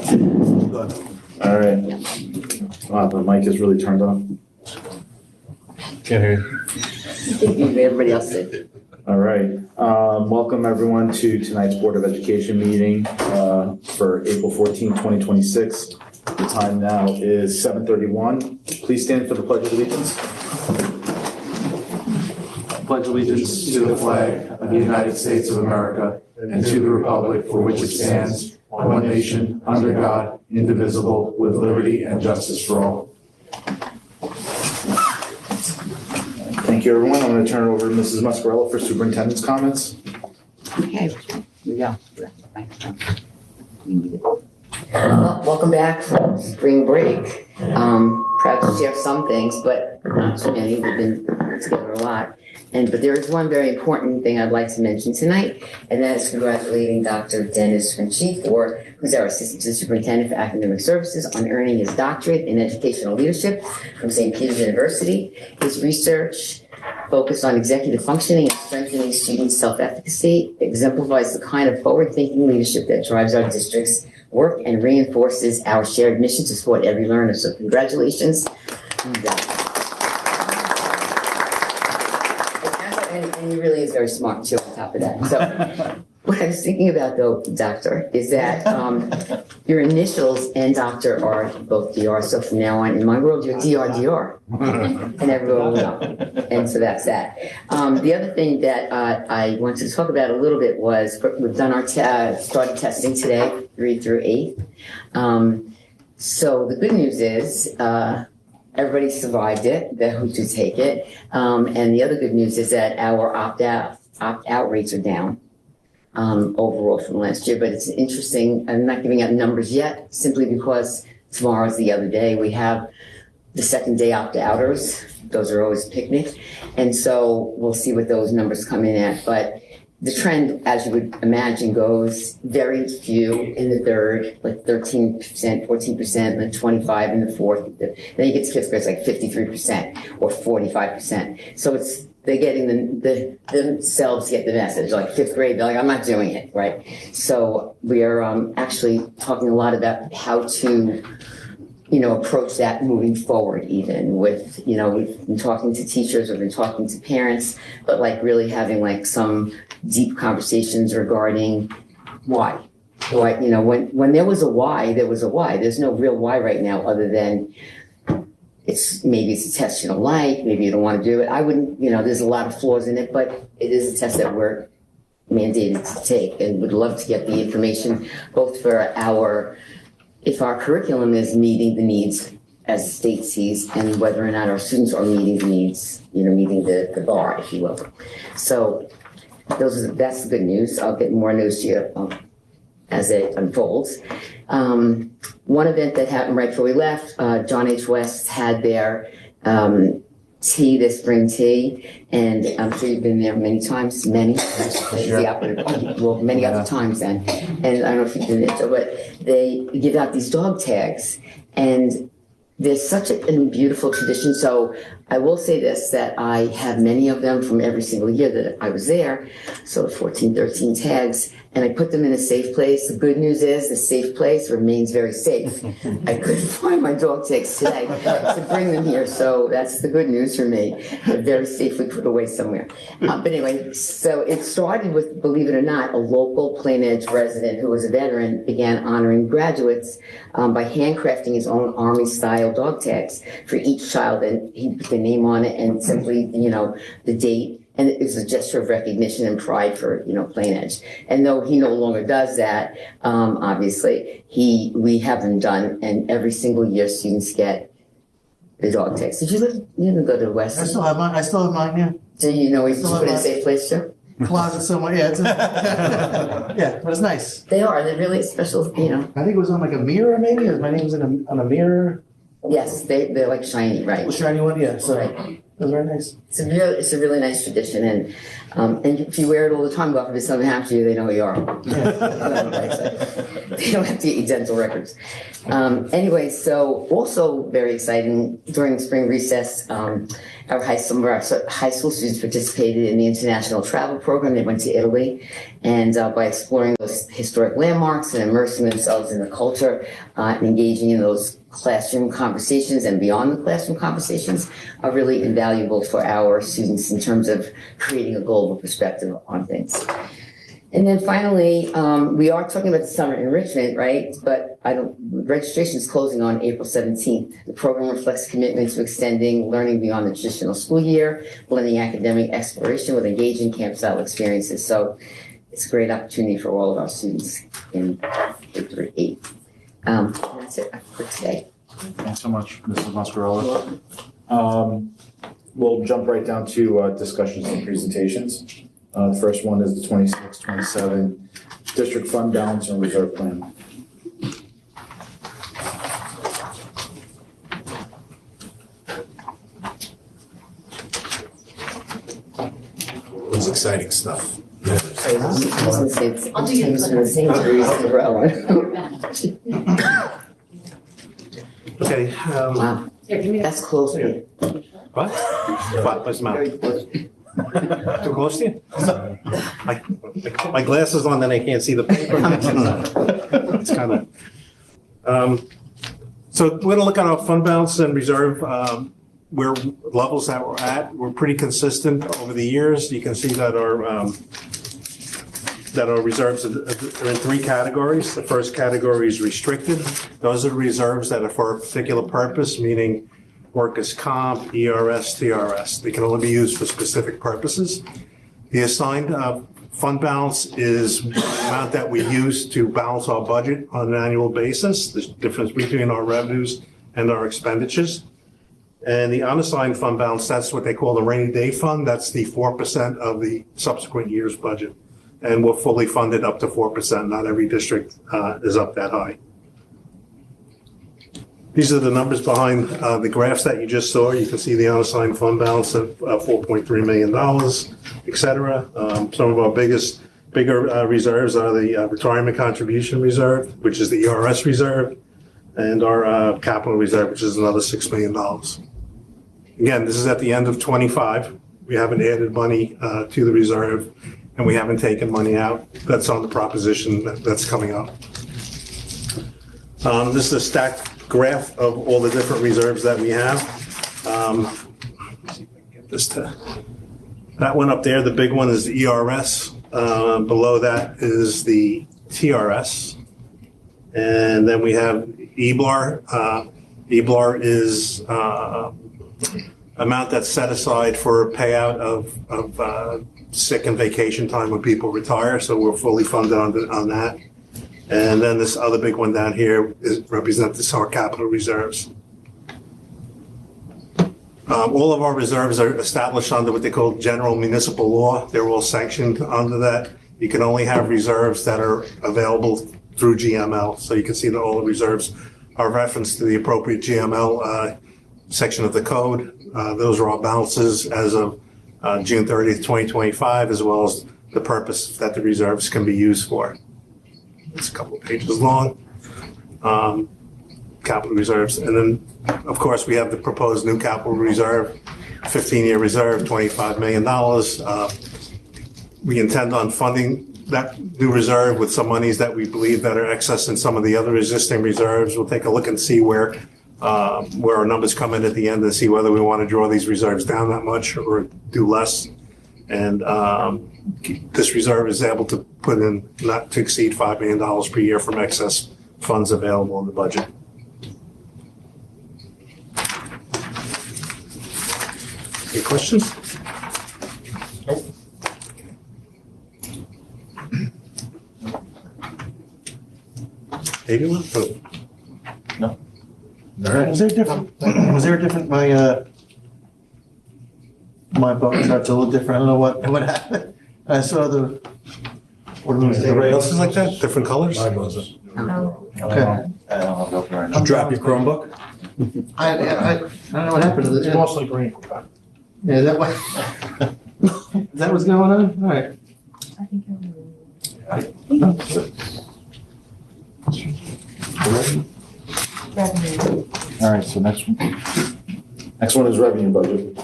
All right. Wow, the mic is really turned on. Can't hear you. Everybody else did. All right. Welcome everyone to tonight's Board of Education meeting for April 14, 2026. The time now is 7:31. Please stand for the Pledge of Allegiance. Pledge allegiance to the flag of the United States of America and to the republic for which it stands, one nation, under God, indivisible, with liberty and justice for all. Thank you, everyone. I'm going to turn it over to Mrs. Muscarella for superintendent's comments. Okay, here we go. Well, welcome back from spring break. Proud to share some things, but not too many. We've been together a lot. But there is one very important thing I'd like to mention tonight, and that is congratulating Dr. Dennis Finchie, who's our Assistant to the Superintendent for Academic Services, on earning his doctorate in educational leadership from St. Peter's University. His research focused on executive functioning and strengthening students' self-efficacy exemplifies the kind of forward-thinking leadership that drives our district's work and reinforces our shared mission to support every learner. So congratulations. And he really is very smart too on top of that. So what I was thinking about though, Doctor, is that your initials and Doctor are both DR. So from now on, in my world, you're DR. And everyone will know. And so that's that. The other thing that I wanted to talk about a little bit was we've done our started testing today, 3 through 8. So the good news is everybody survived it, who to take it. And the other good news is that our opt-out rates are down overall from last year. But it's interesting. I'm not giving out numbers yet, simply because tomorrow's the other day. We have the second day opt-outers. Those are always picnic. And so we'll see what those numbers come in at. But the trend, as you would imagine, goes very few in the third, like 13%, 14%, then 25% in the fourth. Then you get to fifth grade, it's like 53% or 45%. So they're getting themselves get the message. Like fifth grade, they're like, I'm not doing it, right? So we are actually talking a lot about how to approach that moving forward, even with, we've been talking to teachers, we've been talking to parents, but like really having like some deep conversations regarding why. When there was a why, there was a why. There's no real why right now other than maybe it's a test you don't like, maybe you don't want to do it. I wouldn't, there's a lot of flaws in it, but it is a test that we're mandated to take and would love to get the information both for if our curriculum is meeting the needs as the state sees, and whether or not our students are meeting the needs, meeting the bar, if you will. So that's the good news. I'll get more news to you as it unfolds. One event that happened right before we left, John H. West had their tea, their spring tea, and I'm sure you've been there many times, many other times then. And I don't know if you've been there, but they give out these dog tags, and there's such a beautiful tradition. So I will say this, that I have many of them from every single year that I was there. So 14, 13 tags, and I put them in a safe place. The good news is the safe place remains very safe. I couldn't find my dog tags today to bring them here. So that's the good news for me. They're very safely put away somewhere. But anyway, so it started with, believe it or not, a local Plain Edge resident who was a veteran began honoring graduates by handcrafting his own Army-style dog tags for each child. And he put the name on it and simply, the date. And it's a gesture of recognition and pride for, Plain Edge. And though he no longer does that, obviously, we have them done, and every single year students get the dog tags. Did you didn't go to West? I still have mine, yeah. Do you know we put in a safe place too? Closet somewhere, yeah. Yeah, but it's nice. They're really special, I think it was on like a mirror, maybe. My name was on a mirror. Yes, they're like shiny, right? The shiny one, yeah. So right. was very nice. It's a really nice tradition, and if you wear it all the time, God forbid something happens to you, they know who you are. They don't have to get you dental records. Anyway, so also very exciting, during spring recess, our high school students participated in the international travel program. They went to Italy, and by exploring those historic landmarks and immersing themselves in the culture and engaging in those classroom conversations and beyond the classroom conversations are really invaluable for our students in terms of creating a global perspective on things. And then finally, we are talking about the summer enrichment, right? But registration is closing on April 17th. The program reflects commitment to extending learning beyond the traditional school year, blending academic exploration with engaging camp-style experiences. So it's a great opportunity for all of our students in K through 8. That's it for today. Thanks so much, Mrs. Mascarella. We'll jump right down to discussions and presentations. The first one is the 26-27 District Fund Balance and Reserve Plan. It was exciting stuff. I was going to say, it's Tim's going to say 3 years in a row. Okay, Wow, that's close. what? What, what's the matter? Very close. Too close to you? My glasses on, then I can't see the paper. It's kind of, so we're gonna look at our fund balance and reserve, where levels that we're at. We're pretty consistent over the years. You can see that our reserves are in 3 categories. The first category is restricted. Those are reserves that are for a particular purpose, meaning workers' comp, ERS, TRS. They can only be used for specific purposes. The assigned fund balance is the amount that we use to balance our budget on an annual basis, the difference between our revenues and our expenditures. And the unassigned fund balance, that's what they call the rainy day fund. That's the 4% of the subsequent year's budget. And we're fully funded up to 4%. Not every district is up that high. These are the numbers behind the graphs that you just saw. You can see the unassigned fund balance of $4.3 million, et cetera. Some of our bigger reserves are the retirement contribution reserve, which is the ERS reserve, and our capital reserve, which is another $6 million. Again, this is at the end of 25. We haven't added money to the reserve, and we haven't taken money out. That's on the proposition that's coming up. This is a stacked graph of all the different reserves that we have. That one up there, the big one is the ERS. Below that is the TRS. And then we have EBLAR. EBLAR is amount that's set aside for payout of sick and vacation time when people retire. So we're fully funded on that. And then this other big one down here represents our capital reserves. All of our reserves are established under what they call general municipal law. They're all sanctioned under that. You can only have reserves that are available through GML. So you can see that all the reserves are referenced to the appropriate GML section of the code. Those are all balances as of June 30th, 2025, as well as the purpose that the reserves can be used for. It's a couple of pages long. Capital reserves. And then, of course, we have the proposed new capital reserve, 15-year reserve, $25 million. We intend on funding that new reserve with some monies that we believe that are excess in some of the other existing reserves. We'll take a look and see where our numbers come in at the end and see whether we want to draw these reserves down that much or do less. And this reserve is able to put in not to exceed $5 million per year from excess funds available in the budget. Any questions? Nope. Anyone? No. Was there a different, my phone starts a little different. I don't know what happened. I saw the, what was Everybody else is like that? Different colors? Mine wasn't. Okay. I don't have it open right now. I'm Drop your Chromebook? I don't know what happened to It's the, mostly green. Yeah, is that what? Is that what's going on? All right. All right, so next one. Next one is revenue budget.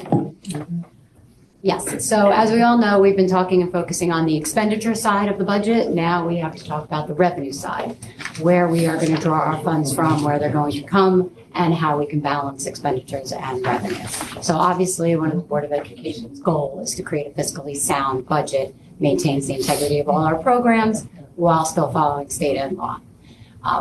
Yes, so as we all know, we've been talking and focusing on the expenditure side of the budget. Now we have to talk about the revenue side, where we are going to draw our funds from, where they're going to come, and how we can balance expenditures and revenue. So obviously, one of the Board of Education's goal is to create a fiscally sound budget, maintains the integrity of all our programs while still following state and law.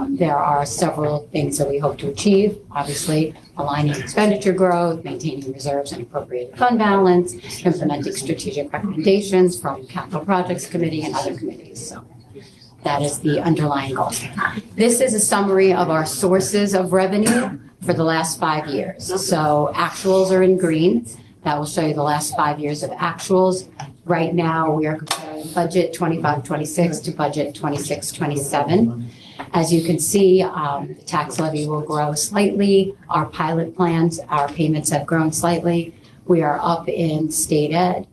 There are several things that we hope to achieve, obviously aligning expenditure growth, maintaining reserves and appropriate fund balance, implementing strategic recommendations from Capital Projects Committee and other committees. So that is the underlying goal. This is a summary of our sources of revenue for the last 5 years. So actuals are in green. That will show you the last 5 years of actuals. Right now, we are comparing budget 25-26 to budget 26-27. As you can see, the tax levy will grow slightly. Our pilot plans, our payments have grown slightly. We are up in state aid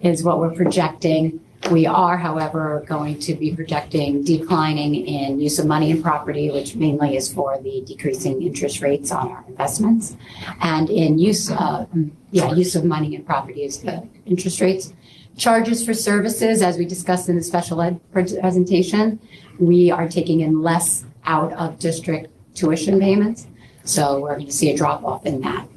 is what we're projecting. We are, however, going to be projecting declining in use of money and property, which mainly is for the decreasing interest rates on our investments. And in use of money and property is the interest rates. Charges for services, as we discussed in the special ed presentation, we are taking in less out of district tuition payments. So we're going to see a drop off in that.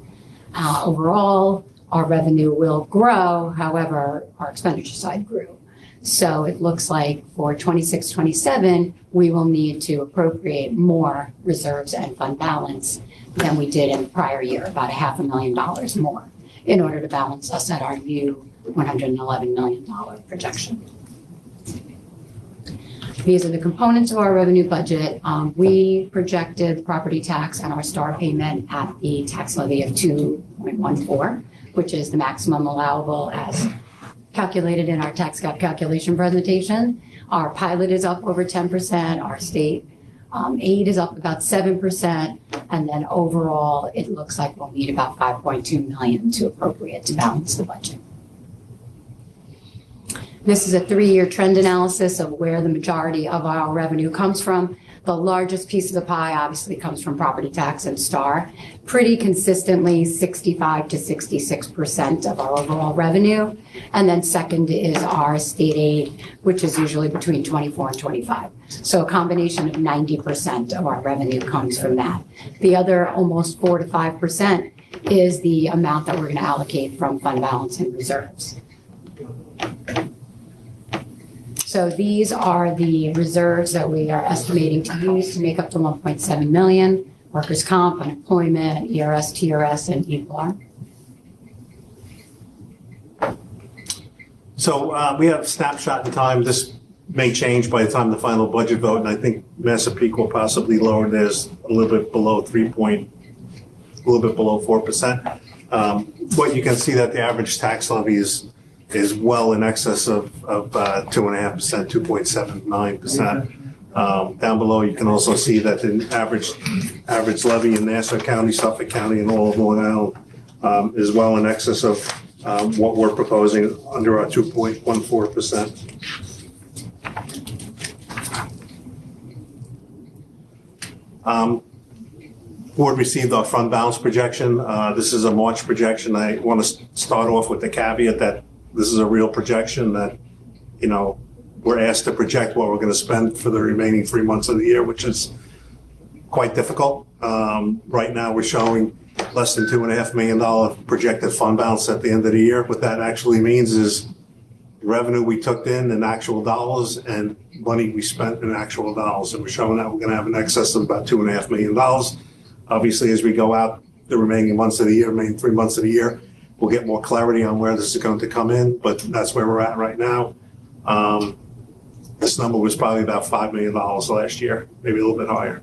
Overall, our revenue will grow. However, our expenditure side grew. So it looks like for 26-27, we will need to appropriate more reserves and fund balance than we did in the prior year, about $500,000 more, in order to balance us at our new $111 million projection. These are the components of our revenue budget. We projected property tax and our STAR payment at the tax levy of 2.14, which is the maximum allowable as calculated in our tax cap calculation presentation. Our pilot is up over 10%. Our state aid is up about 7%. And then overall, it looks like we'll need about $5.2 million to appropriate to balance the budget. This is a 3-year trend analysis of where the majority of our revenue comes from. The largest piece of the pie obviously comes from property tax and STAR. Pretty consistently 65 to 66% of our overall revenue. And then second is our state aid, which is usually between 24 and 25. So a combination of 90% of our revenue comes from that. The other almost 4 to 5% is the amount that we're going to allocate from fund balance and reserves. So these are the reserves that we are estimating to use to make up to 1.7 million, workers' comp, unemployment, ERS, TRS, and EPLR. So we have a snapshot in time. This may change by the time the final budget vote, and I think Massapequa will possibly lower theirs a little bit below 4%. But you can see that the average tax levy is well in excess of 2.5%, 2.79%. Down below, you can also see that the average levy in Nassau County, Suffolk County, and all of Long Island is well in excess of what we're proposing under our 2.14%. Board received our fund balance projection. This is a March projection. I want to start off with the caveat that this is a real projection, that, you know, we're asked to project what we're going to spend for the remaining 3 months of the year, which is quite difficult. Right now, we're showing less than $2.5 million projected fund balance at the end of the year. What that actually means is revenue we took in actual dollars and money we spent in actual dollars. And we're showing that we're going to have an excess of about $2.5 million. Obviously, as we go out the remaining months of the year, remaining 3 months of the year, we'll get more clarity on where this is going to come in, but that's where we're at right now. This number was probably about $5 million last year, maybe a little bit higher.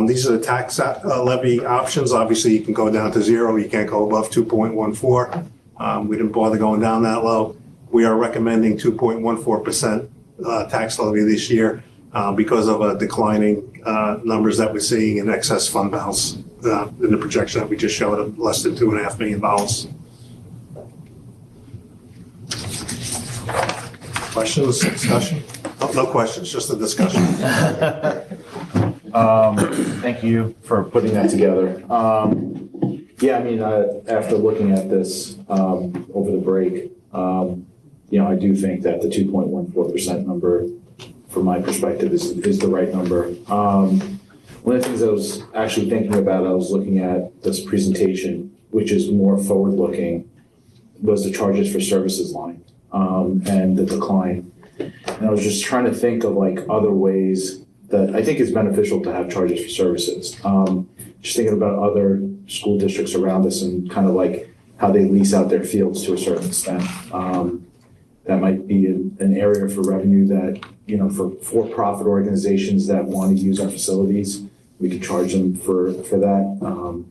These are the tax levy options. Obviously, you can go down to 0. You can't go above 2.14. We didn't bother going down that low. We are recommending 2.14% tax levy this year because of declining numbers that we're seeing in excess fund balance in the projection that we just showed of less than $2.5 million. Questions, discussion? Oh, no questions, just a discussion. Thank you for putting that together. Yeah, I mean, after looking at this over the break, I do think that the 2.14% number, from my perspective, is the right number. One of the things I was actually thinking about, I was looking at this presentation, which is more forward-looking, was the charges for services line and the decline. And I was just trying to think of like other ways that I think is beneficial to have charges for services. Just thinking about other school districts around us and kind of like how they lease out their fields to a certain extent. That might be an area for revenue that, for-profit organizations that want to use our facilities, we could charge them for that.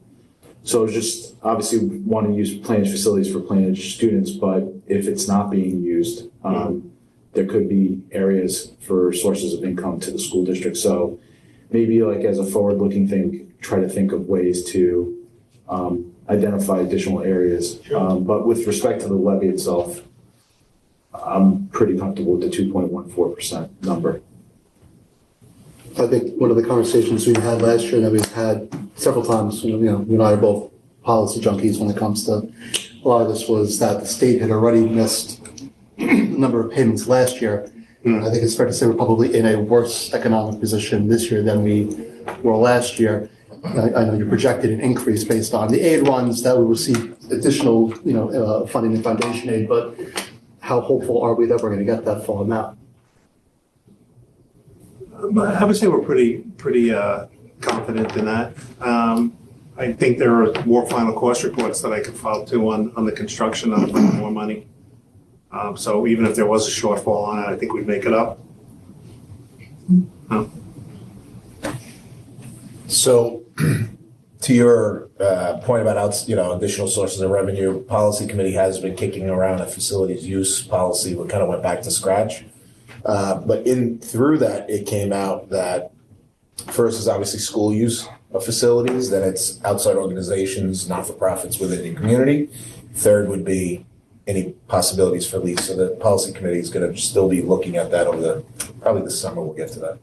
So just obviously want to use Plainage facilities for Plainage students, but if it's not being used, there could be areas for sources of income to the school district. So maybe like as a forward-looking thing, try to think of ways to identify additional areas. But with respect to the levy itself, I'm pretty comfortable with the 2.14% number. I think one of the conversations we had last year that we've had several times, you and I are both policy junkies when it comes to a lot of this, was that the state had already missed a number of payments last year. I think it's fair to say we're probably in a worse economic position this year than we were last year. I know you projected an increase based on the aid runs that we receive additional, funding and foundation aid, but how hopeful are we that we're going to get that full amount? I would say we're pretty confident in that. I think there are more final cost reports that I could file too on the construction of more money. So even if there was a shortfall on it, I think we'd make it up. So to your point about additional sources of revenue, policy committee has been kicking around a facilities use policy. We kind of went back to scratch. But through that, it came out that first is obviously school use of facilities, then it's outside organizations, not-for-profits within the community. Third would be any possibilities for lease. So the policy committee is going to still be looking at that over probably this summer. We'll get to that.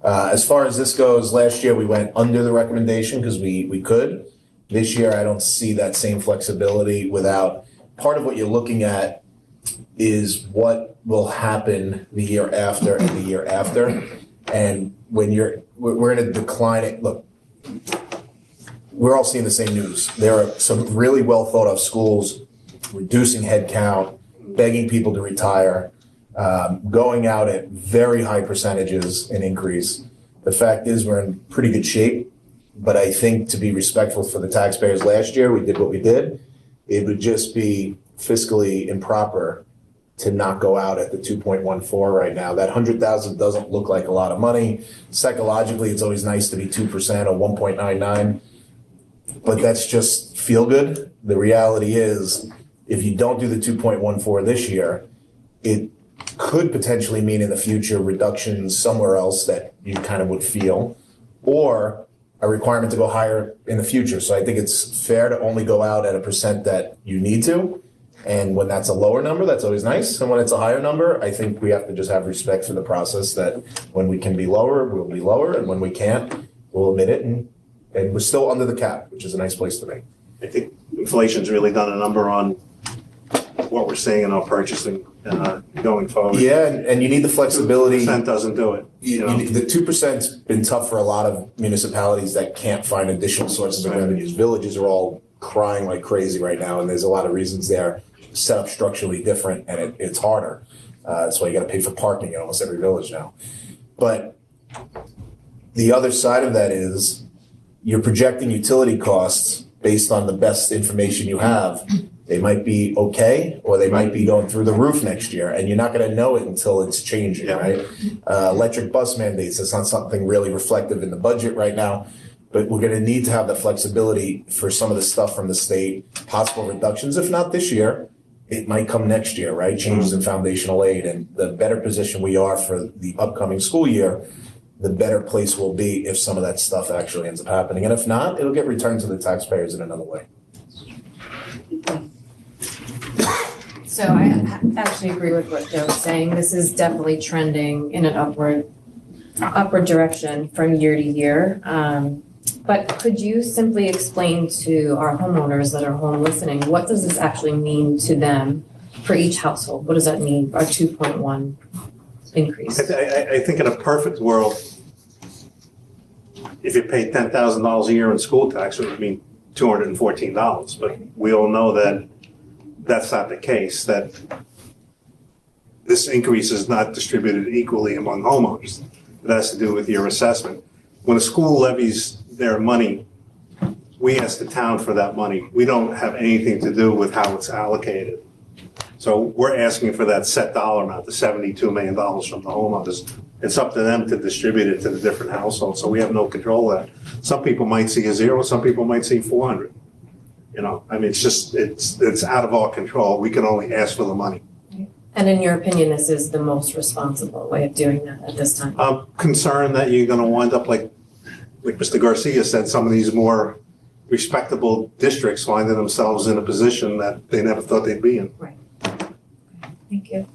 As far as this goes, last year we went under the recommendation because we could. This year I don't see that same flexibility without. Part of what you're looking at is what will happen the year after and the year after. And when we're in a decline, look, we're all seeing the same news. There are some really well thought of schools reducing headcount, begging people to retire, going out at very high percentages in increase. The fact is we're in pretty good shape, but I think to be respectful for the taxpayers last year, we did what we did. It would just be fiscally improper to not go out at the 2.14 right now. That 100,000 doesn't look like a lot of money. Psychologically, it's always nice to be 2% or 1.99, but that's just feel good. The reality is, if you don't do the 2.14 this year, it could potentially mean in the future reductions somewhere else that you kind of would feel, or a requirement to go higher in the future. So I think it's fair to only go out at a percent that you need to. And when that's a lower number, that's always nice. And when it's a higher number, I think we have to just have respect for the process that when we can be lower, we'll be lower. And when we can't, we'll admit it. And we're still under the cap, which is a nice place to be. I think inflation's really done a number on what we're seeing in our purchasing going forward. Yeah, and you need the flexibility. 2% doesn't do it. The 2%'s been tough for a lot of municipalities that can't find additional sources of revenues. Villages are all crying like crazy right now, and there's a lot of reasons they're set up structurally different, and it's harder. That's why you got to pay for parking in almost every village now. But the other side of that is you're projecting utility costs based on the best information you have. They might be okay, or they might be going through the roof next year, and you're not going to know it until it's changing, right? Electric bus mandates, it's not something really reflective in the budget right now, but we're going to need to have the flexibility for some of the stuff from the state, possible reductions, if not this year, it might come next year, right? Changes in foundational aid, and the better position we are for the upcoming school year, the better place we'll be if some of that stuff actually ends up happening. And if not, it'll get returned to the taxpayers in another way. So I actually agree with what Joe was saying. This is definitely trending in an upward direction from year to year. But could you simply explain to our homeowners that are home listening, what does this actually mean to them for each household? What does that mean, our 2.1 increase? I think in a perfect world, if you pay $10,000 a year in school tax, it would mean $214. But we all know that that's not the case, that this increase is not distributed equally among homeowners. It has to do with your assessment. When a school levies their money, we ask the town for that money. We don't have anything to do with how it's allocated. So we're asking for that set dollar amount, the $72 million from the homeowners. It's up to them to distribute it to the different households, so we have no control of that. Some people might see a zero, some people might see 400. You know, I mean, it's out of our control. We can only ask for the money. And in your opinion, this is the most responsible way of doing that at this time? I'm concerned that you're gonna wind up like Mr. Garcia said, some of these more respectable districts finding themselves in a position that they never thought they'd be in. Right. Thank you.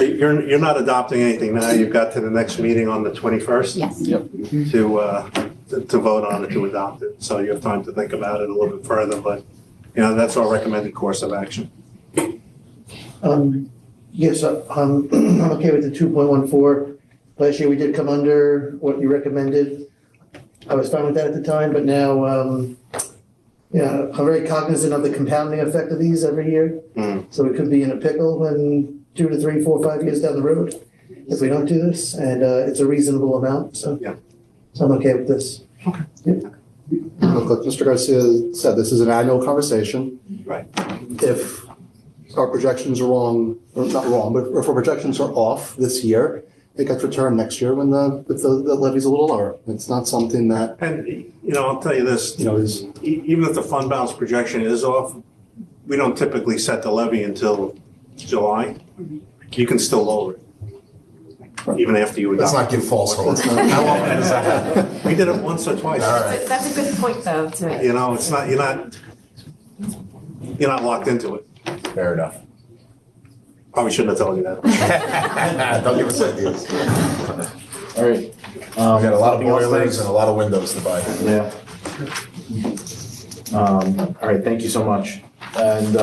You're not adopting anything now. You've got to the next meeting on the 21st Yes. to vote on it, to adopt it. So you have time to think about it a little bit further, but, you know, that's our recommended course of action. Yes, I'm okay with the 2.14. Last year, we did come under what you recommended. I was fine with that at the time, but now, I'm very cognizant of the compounding effect of these every year. So we could be in a pickle in 2 to 3, 4, 5 years down the road if we don't do this, and it's a reasonable amount, so. Yeah. So I'm okay with this. Look, like Mr. Garcia said, this is an annual conversation. Right. If our projections are wrong, or not wrong, but if our projections are off this year, it gets returned next year when if the levy's a little lower. It's not something that, And, you know, I'll tell you this, is. Even if the fund balance projection is off, we don't typically set the levy until July. You can still lower it, even after you Let's adopt. not give false hope. How often does that happen? We did it once or twice. All right. That's a good point, though, to make. You know, it's not, you're not locked into it. Fair enough. Probably shouldn't have told you that. Don't give us ideas. All right. We got a lot of Anything else, boilers thanks? and a lot of windows to buy. Yeah. All right, thank you so much. And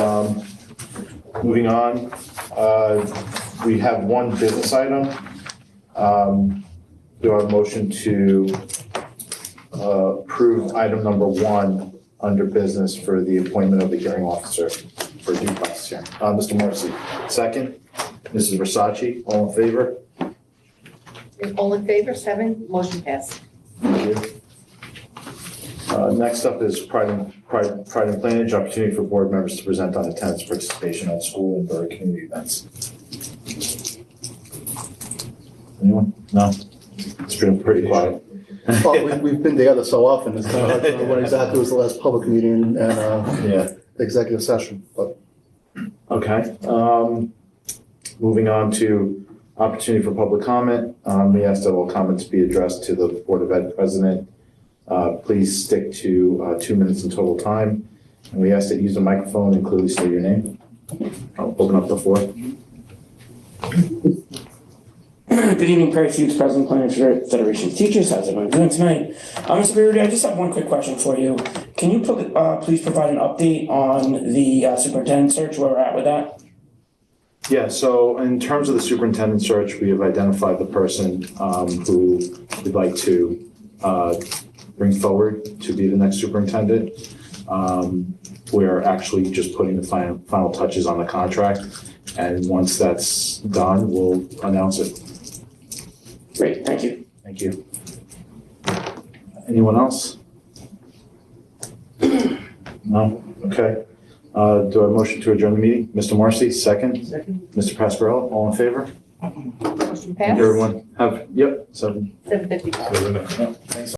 moving on, we have one business item. Do I have a motion to approve item number 1 under business for the appointment of the hearing officer for due process hearing? Mr. Morrissey, second. Mrs. Versace, all in favor? All in favor, 7, motion passed. Thank you. Next up is Pride and Plannage, opportunity for board members to present on attendance participation at school and borough community events. Anyone? No? It's been pretty quiet. Well, we've been together so often, it's kind of hard to know when exactly was the last public meeting and Yeah, executive session, but. okay. Moving on to opportunity for public comment. We ask that all comments be addressed to the Board of Ed president. Please stick to 2 minutes in total time. And we ask that you use the microphone and clearly state your name. I'll open up the floor. Good evening, Perry Fuchs, President of Planners Federation of Teachers. How's everyone doing tonight? Mr. Beardy, I just have one quick question for you. Can you please provide an update on the superintendent search, where we're at with that? Yeah, so in terms of the superintendent search, we have identified the person who we'd like to bring forward to be the next superintendent. We're actually just putting the final touches on the contract, and once that's done, we'll announce it. Great, thank you. Thank you. Anyone else? No? Okay. Do I have a motion to adjourn the meeting? Mr. Morrissey, second. Second. Mr. Pasquarello, all in favor? Motion Thank passed. you, everyone. Have, yep, 7. 7:55. Yep, thanks.